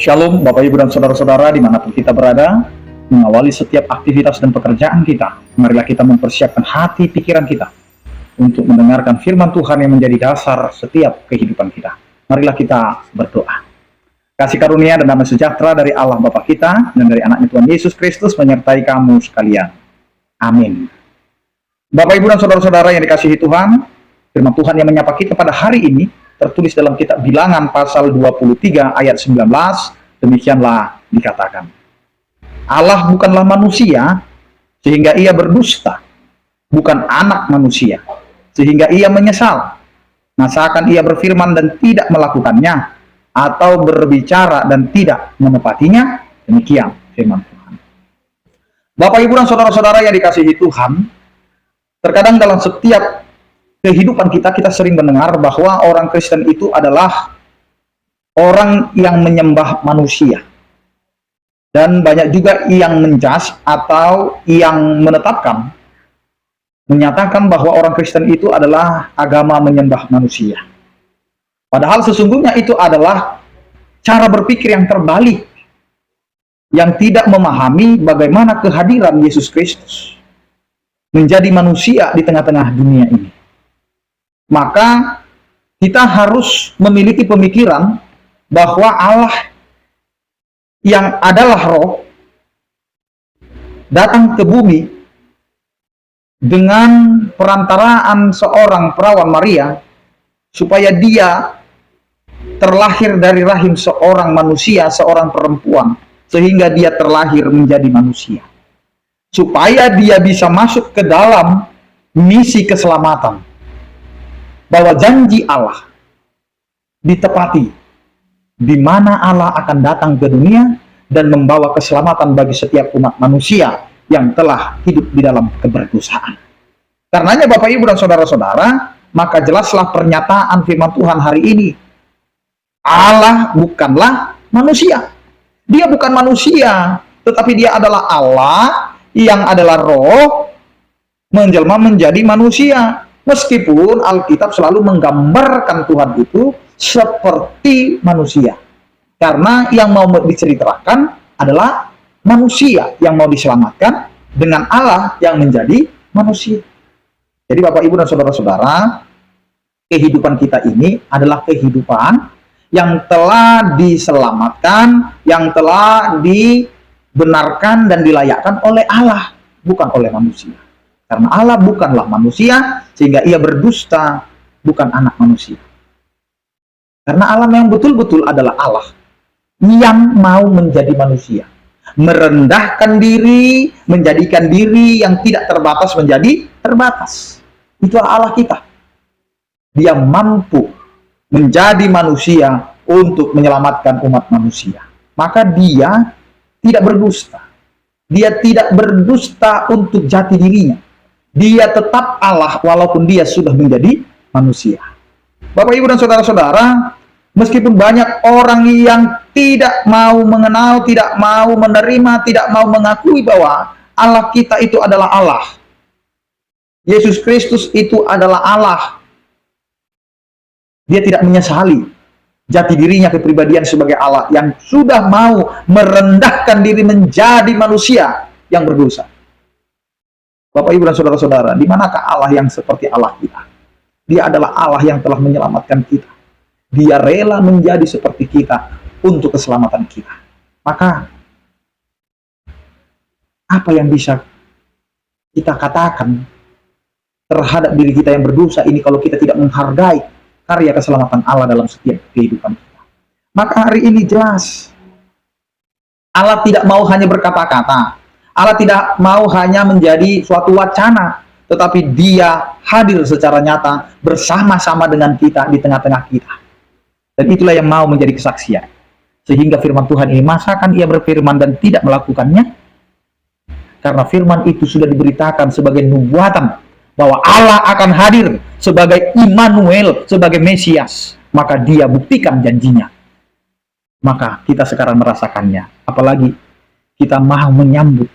Shalom Bapak Ibu dan Saudara-saudara dimanapun kita berada. Mengawali setiap aktivitas dan pekerjaan kita, marilah kita mempersiapkan hati pikiran kita untuk mendengarkan firman Tuhan yang menjadi dasar setiap kehidupan kita. Marilah kita berdoa. Kasih karunia dan damai sejahtera dari Allah Bapa kita dan dari anaknya Tuhan Yesus Kristus menyertai kamu sekalian. Amin. Bapak Ibu dan Saudara-saudara yang dikasihi Tuhan, firman Tuhan yang menyapa kita pada hari ini tertulis dalam kitab Bilangan pasal 23 ayat 19, demikianlah dikatakan. Allah bukanlah manusia sehingga ia berdusta, bukan anak manusia sehingga ia menyesal. Masakan ia berfirman dan tidak melakukannya, atau berbicara dan tidak menepatinya? Demikian firman Tuhan. Bapak Ibu dan Saudara-saudara yang dikasihi Tuhan, terkadang dalam setiap kehidupan kita sering mendengar bahwa orang Kristen itu adalah orang yang menyembah manusia. Dan banyak juga yang menjudge atau yang menetapkan, menyatakan bahwa orang Kristen itu adalah agama menyembah manusia. Padahal sesungguhnya itu adalah cara berpikir yang terbalik, yang tidak memahami bagaimana kehadiran Yesus Kristus menjadi manusia di tengah-tengah dunia ini. Maka kita harus memiliki pemikiran bahwa Allah yang adalah roh datang ke bumi dengan perantaraan seorang perawan Maria supaya dia terlahir dari rahim seorang manusia, seorang perempuan, sehingga dia terlahir menjadi manusia, supaya dia bisa masuk ke dalam misi keselamatan, bahwa janji Allah ditepati, di mana Allah akan datang ke dunia dan membawa keselamatan bagi setiap umat manusia yang telah hidup di dalam keberdosaan. Karenanya Bapak Ibu dan Saudara-saudara, maka jelaslah pernyataan firman Tuhan hari ini. Allah bukanlah manusia. Dia bukan manusia, tetapi dia adalah Allah yang adalah roh menjelma menjadi manusia. Meskipun Alkitab selalu menggambarkan Tuhan itu seperti manusia, karena yang mau diceritakan adalah manusia yang mau diselamatkan dengan Allah yang menjadi manusia. Jadi Bapak Ibu dan Saudara-saudara, kehidupan kita ini adalah kehidupan yang telah diselamatkan, yang telah dibenarkan dan dilayakkan oleh Allah, bukan oleh manusia. Karena Allah bukanlah manusia sehingga ia berdusta, bukan anak manusia. Karena Allah yang betul-betul adalah Allah yang mau menjadi manusia, merendahkan diri, menjadikan diri yang tidak terbatas menjadi terbatas. Itulah Allah kita. Dia mampu menjadi manusia untuk menyelamatkan umat manusia. Maka dia tidak berdusta. Dia tidak berdusta untuk jati dirinya. Dia tetap Allah walaupun dia sudah menjadi manusia. Bapak Ibu dan Saudara-saudara, meskipun banyak orang yang tidak mau mengenal, tidak mau menerima, tidak mau mengakui bahwa Allah kita itu adalah Allah, Yesus Kristus itu adalah Allah, dia tidak menyesali jati dirinya, kepribadian sebagai Allah yang sudah mau merendahkan diri menjadi manusia yang berdosa. Bapak Ibu dan Saudara-saudara, di manakah Allah yang seperti Allah kita? Dia adalah Allah yang telah menyelamatkan kita. Dia rela menjadi seperti kita untuk keselamatan kita. Maka, apa yang bisa kita katakan terhadap diri kita yang berdosa ini kalau kita tidak menghargai karya keselamatan Allah dalam setiap kehidupan kita? Maka hari ini jelas, Allah tidak mau hanya berkata-kata. Allah tidak mau hanya menjadi suatu wacana, tetapi dia hadir secara nyata bersama-sama dengan kita di tengah-tengah kita. Dan itulah yang mau menjadi kesaksian. Sehingga firman Tuhan ini, masakan ia berfirman dan tidak melakukannya? Karena firman itu sudah diberitakan sebagai nubuatan bahwa Allah akan hadir sebagai Immanuel, sebagai Mesias. Maka dia buktikan janjinya. Maka kita sekarang merasakannya. Apalagi kita mau menyambut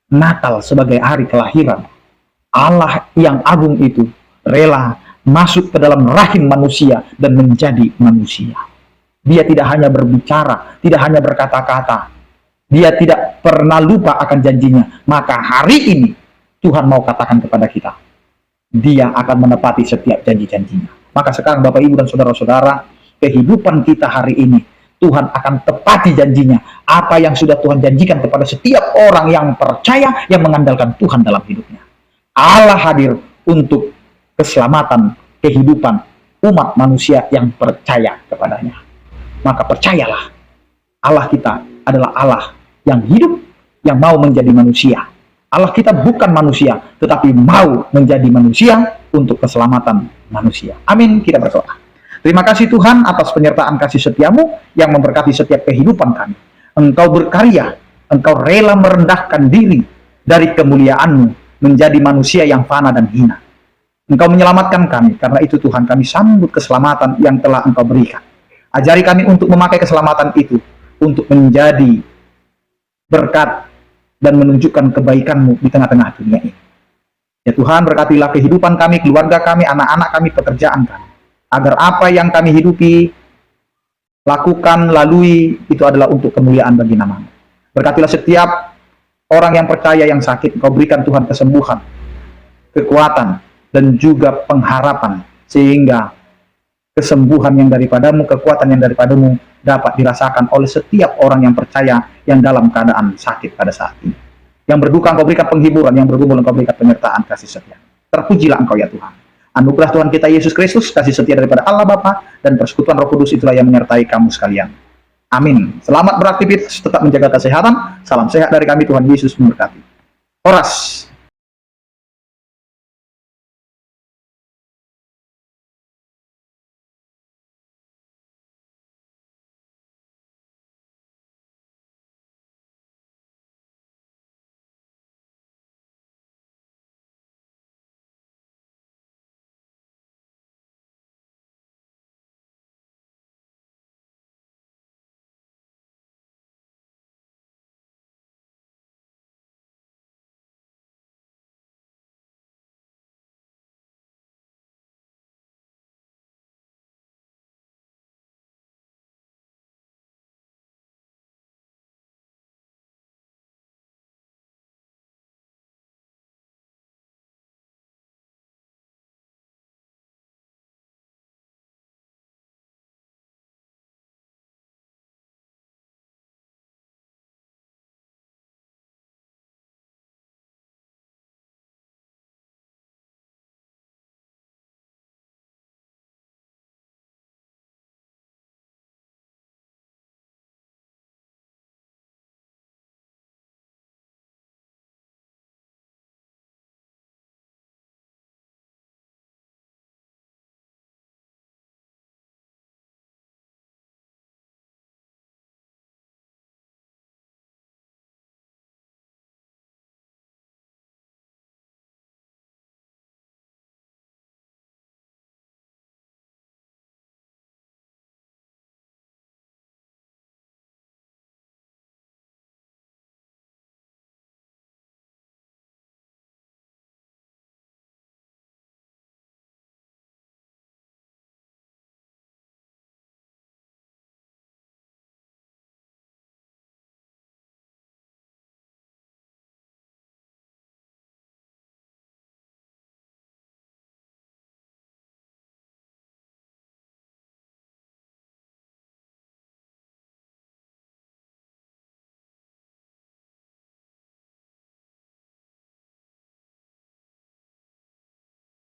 Natal sebagai hari kelahiran Allah yang agung itu, rela masuk ke dalam rahim manusia dan menjadi manusia. Dia tidak hanya berbicara, tidak hanya berkata-kata. Dia tidak pernah lupa akan janjinya. Maka hari ini Tuhan mau katakan kepada kita, Dia akan menepati setiap janji-janjinya. Maka sekarang Bapak, Ibu, dan saudara-saudara, kehidupan kita hari ini, Tuhan akan tepati janjinya. Apa yang sudah Tuhan janjikan kepada setiap orang yang percaya, yang mengandalkan Tuhan dalam hidupnya. Allah hadir untuk keselamatan kehidupan umat manusia yang percaya kepadanya. Maka percayalah, Allah kita adalah Allah yang hidup, yang mau menjadi manusia. Allah kita bukan manusia, tetapi mau menjadi manusia untuk keselamatan manusia. Amin. Kita berdoa. Terima kasih Tuhan atas penyertaan kasih setiamu yang memberkati setiap kehidupan kami. Engkau berkarya, Engkau rela merendahkan diri dari kemuliaanmu menjadi manusia yang fana dan hina. Engkau menyelamatkan kami, karena itu Tuhan kami sambut keselamatan yang telah Engkau berikan. Ajari kami untuk memakai keselamatan itu untuk menjadi berkat dan menunjukkan kebaikan-Mu di tengah-tengah dunia ini. Ya Tuhan, berkatilah kehidupan kami, keluarga kami, anak-anak kami, pekerjaan kami, agar apa yang kami hidupi, lakukan, lalui, itu adalah untuk kemuliaan bagi nama-Mu. Berkatilah setiap orang yang percaya yang sakit, Engkau berikan Tuhan kesembuhan, kekuatan, dan juga pengharapan, sehingga kesembuhan yang daripadamu, kekuatan yang daripadamu dapat dirasakan oleh setiap orang yang percaya yang dalam keadaan sakit pada saat ini. Yang berduka Engkau berikan penghiburan, yang bergumul Engkau berikan penyertaan kasih setia. Terpujilah Engkau ya Tuhan. Anugerah Tuhan kita Yesus Kristus, kasih setia daripada Allah Bapa, dan persekutuan Roh Kudus itulah yang menyertai kamu sekalian. Amin. Selamat beraktivitas, tetap menjaga kesehatan. Salam sehat dari kami, Tuhan Yesus memberkati. Horas.